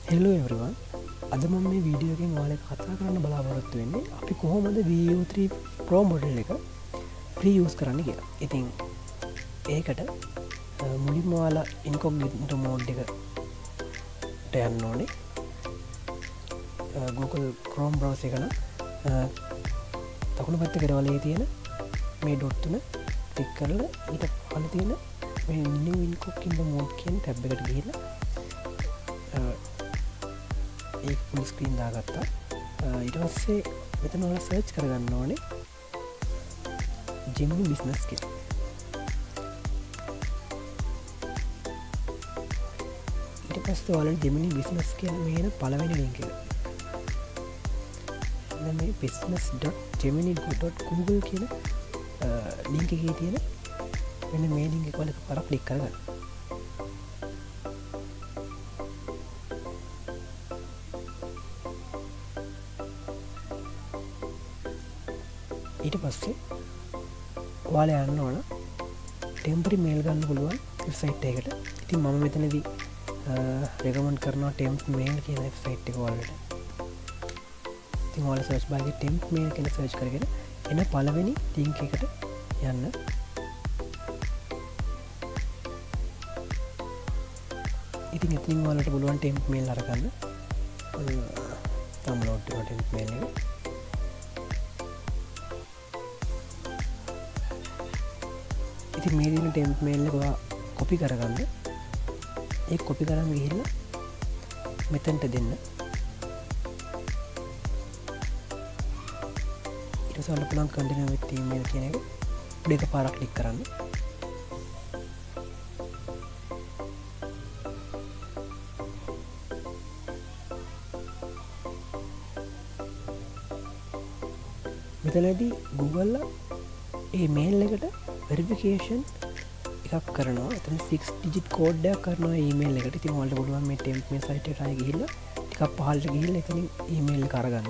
Hello everyone අද මම මේ වීඩියෝ එකෙන් ඔයාලට කතා කරන්න බලාපොරොත්තු වෙන්නේ අපි කොහොමද VU3 Pro මොඩල් එක ෆ්‍රී යූස් කරන්න කියලා. ඉතින් ඒකට මුලින්ම ඔයාලා ඉන්කොග්නිටෝ මෝඩ් එකට යන්න ඕනේ. Google Chrome browser එක නම් දකුණු පැත්තේ කෙරවලේ තියෙන මේ ඩොට් තුන ක්ලික් කරලා ඊට පහළ තියෙන මේ new incognito mode කියන ටැබ් එකට ගිහිල්ලා ඒ ෆුල් ස්ක්‍රීන් දාගත්තා. ඊට පස්සේ මෙතන ඔයාලා සර්ච් කරගන්න ඕනේ Gemini business කියලා. ඊට පස්සේ ඔයාලා Gemini business කියන මේන පළවෙනි ලින්ක් එක. දැන් මේ business.gemini.google කියන ලින්ක් එකේ තියෙන මෙන්න මේ ලින්ක් එක වල එකපාරක් ක්ලික් කරගන්න. ඊට පස්සේ ඔයාලා යන්න ඕන ටෙම්පරරි මේල් ගන්න පුළුවන් වෙබ්සයිට් එකකට. ඉතින් මම මෙතනදී රෙකමන්ඩ් කරනවා ටෙම්ප් මේල් කියන වෙබ්සයිට් එක ඔයාලට. ඉතින් ඔයාලා සර්ච් බාර් එකේ ටෙම්ප් මේල් කියලා සර්ච් කරගෙන එන පළවෙනි ලින්ක් එකට යන්න. ඉතින් එතනින් ඔයාලට පුළුවන් ටෙම්ප් මේල් අරගන්න. ඩවුන්ලෝඩ් කරන ටෙම්ප් මේල් එක. ඉතින් මේ දින ටෙම්ප් මේල් එක ඔයා කොපි කරගන්න. ඒ කොපි කරන් ගිහිල්ලා මෙතනට දෙන්න. ඊට පස්සේ ඔයාලට පුළුවන් කන්ටිනියු විත් ඊමේල් කියන එක උඩ එකපාරක් ක්ලික් කරන්න. මෙතනදී Google ඒ මේල් එකට වෙරිෆිකේෂන් එකක් කරනවා. එතන 6 ඩිජිට් කෝඩ් එකක් කරනවා ඊමේල් එකට. ඉතින් ඔයාලට පුළුවන් මේ ටෙම්ප් මේ සයිට් එකට ආයෙ ගිහිල්ලා ටිකක් පහළට ගිහිල්ලා එතනින් ඊමේල් එක අරගන්න.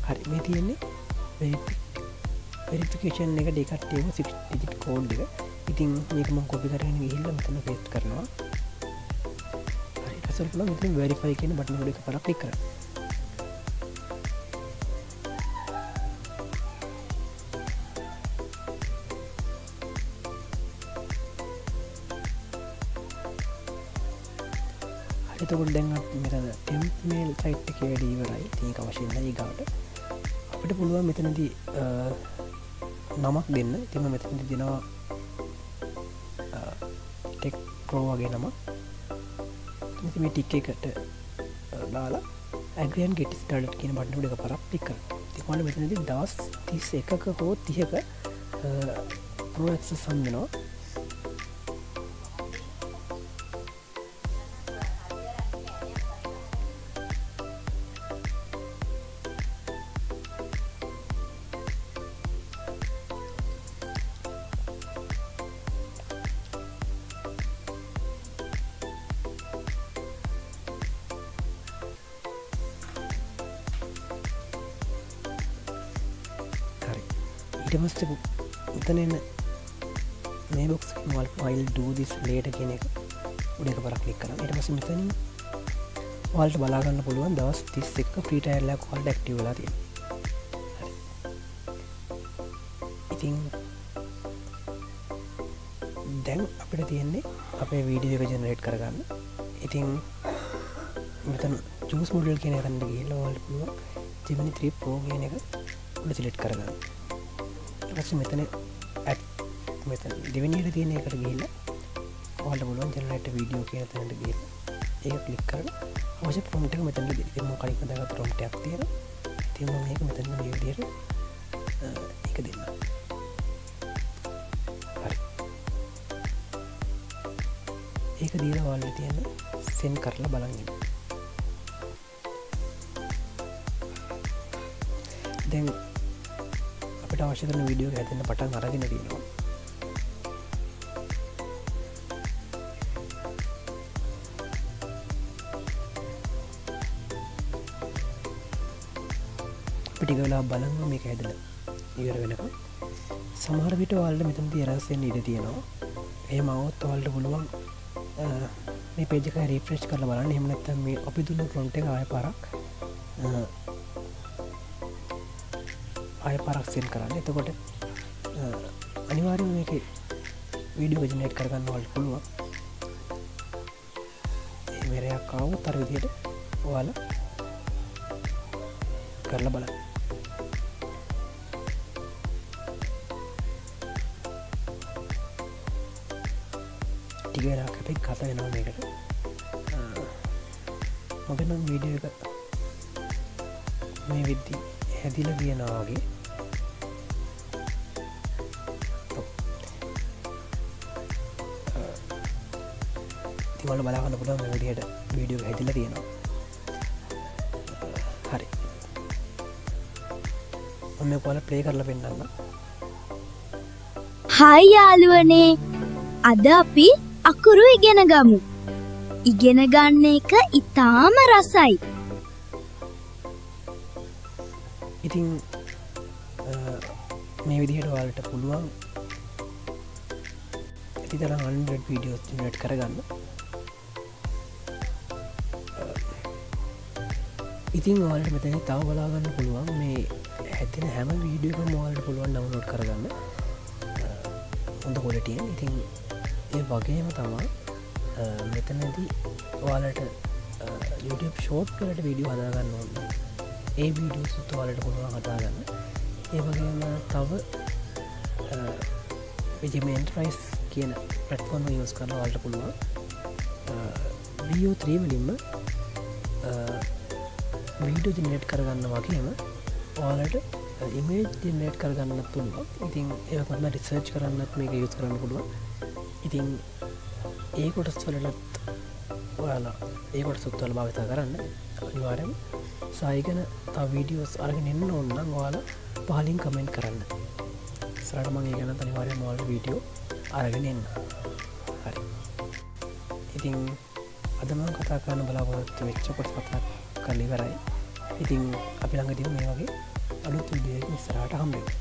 හරි මේ තියෙන්නේ වෙරිෆිකේෂන් එකට ඒ කට්ටියම 6 ඩිජිට් කෝඩ් එක. ඉතින් මේක මම කොපි කරගෙන ගිහිල්ලා මෙතන පේස්ට් කරනවා. හරි ඊට පස්සේ පුළුවන් මෙතන වෙරිෆයි කියන බටන් එක එකපාරක් ක්ලික් කරන්න. එතකොට දැන් මෙතන ටෙම්ප් මේල් සයිට් එකේ වැඩ ඉවරයි. ඉතින් ඒක අවශ්‍ය නැහැ ඊගාවට. අපිට පුළුවන් මෙතනදී නමක් දෙන්න. ඉතින් මම මෙතනදී දෙනවා ටෙක් ප්‍රෝ වගේ නමක්. ඉතින් මේ ටික් එකට දාලා agree and get started කියන බටන් එක එකපාරක් ක්ලික් කරන්න. ඉතින් ඔයාලා මෙතනදී දවස් 31ක හෝ 30ක pro access හම්බෙනවා. ඊට පස්සේ මෙතන එන මේ බොක්ස් එකේ මම I'll do this later කියන එක උඩ එකපාරක් ක්ලික් කරන්න. ඊට පස්සේ මෙතනින් ඔයාලට බලා ගන්න පුළුවන් දවස් 31ක ෆ්‍රී ට්‍රයල් එකක් ඔයාලට ඇක්ටිව් වෙලා තියෙනවා. හරි. ඉතින් දැන් අපිට තියෙන්නේ අපේ වීඩියෝ එක ජෙනරේට් කරගන්න. ඉතින් මෙතන choose model කියන එකකට ගිහිල්ලා ඔයාලට පුළුවන් Gemini 3 Pro කියන එක උඩ සිලෙක්ට් කරගන්න. මෙතන මෙතන දෙවෙනියට තියෙන එකට ගිහිල්ලා ඔයාලට පුළුවන් ජෙනරේට් වීඩියෝ කියන තැනට ගිහිල්ලා ඒක ක්ලික් කරලා අවශ්‍ය ප්‍රොම්ප්ට් එක මෙතනට දෙන්න. ඉතින් මම කලින් දාගත්ත ප්‍රොම්ප්ට් එකක් තියෙනවා. ඉතින් මම මේක මෙතන මේ විදිහට ඒක දෙන්න. හරි. ඒක දීලා ඔයාලට තියෙන සෙන්ඩ් කරලා බලන්න ඉන්න. දැන් අපිට අවශ්‍ය කරන වීඩියෝ එක හැදෙන්න පටන් අරගෙන තියෙනවා. ටික වෙලා බලන්න මේක හැදලා ඉවර වෙනකම්. සමහර විට ඔයාලට මෙතනදී errors එන්න ඉඩ තියෙනවා. එහෙම આવොත් ඔයාලට පුළුවන් මේ පේජ් එක රිෆ්‍රෙෂ් කරලා බලන්න. එහෙම නැත්නම් මේ අපි දුන්න ප්‍රොම්ප්ට් එක ආයෙ පාරක් සෙන්ඩ් කරන්න. එතකොට අනිවාර්යයෙන්ම මේකේ වීඩියෝ ජෙනරේට් කරගන්න ඔයාලට පුළුවන්. මේ රැයක් ආවොත් අර විදිහට ඔයාලා කරලා බලන්න. ටික වෙලාවක් අපිට කතා වෙනවා මේකට. මගේ නම් වීඩියෝ එක මේ විද්දි හැදිලා ගියනවා වගේ. ඉතින් ඔයාලා බලා ගන්න පුළුවන් මේ විදිහට වීඩියෝ එක හැදිලා තියෙනවා. හරි. මම මේක ඔයාලා ප්ලේ කරලා පෙන්නන්නම්. හායි යාළුවනේ. අද අපි අකුරු ඉගෙන ගමු. ඉගෙන ගන්න එක ඉතාම රසයි. ඉතින් මේ විදිහට ඔයාලට පුළුවන් ඉතින් 100 වීඩියෝස් ජෙනරේට් කරගන්න. ඉතින් ඔයාලට මෙතන තව බලා ගන්න පුළුවන් මේ හැදෙන හැම වීඩියෝ එකම ඔයාලට පුළුවන් ඩවුන්ලෝඩ් කරගන්න. හොඳ ක්වොලිටියෙන්. ඉතින් ඒ වගේම තමයි මෙතනදී ඔයාලට YouTube short වලට වීඩියෝ හදාගන්න ඕනේ. ඒ වීඩියෝස් උත් ඔයාලට පුළුවන් හදාගන්න. ඒ වගේම තව Vimeo Enterprise කියන platform එක use කරලා ඔයාලට පුළුවන් VO3 වලින්ම වීඩියෝ ජෙනරේට් කරගන්න වගේම ඔයාලට ඉමේජ් ජෙනරේට් කරගන්නත් පුළුවන්. ඉතින් ඒක තමයි රිසර්ච් කරන්නත් මේක යූස් කරන්න පුළුවන්. ඉතින් ඒ කොටස් වලට ඔයාලා ඒ කොටස් උත් භාවිත කරන්න අනිවාර්යයෙන් සායිගෙන තව වීඩියෝස් අරගෙන එන්න ඕන නම් ඔයාලා පහලින් කමෙන්ට් කරන්න. ඉස්සරහට මම ඒ ගැන අනිවාර්යයෙන්ම ඔයාලට වීඩියෝ අරගෙන එන්න. හරි. ඉතින් අද මම කතා කරන්න බලාපොරොත්තු වෙච්ච කොටස් කතා කරලා ඉවරයි. ඉතින් අපි ළඟදී මේ වගේ අලුත් වීඩියෝ එකක් ඉස්සරහට හම්බ වෙනවා.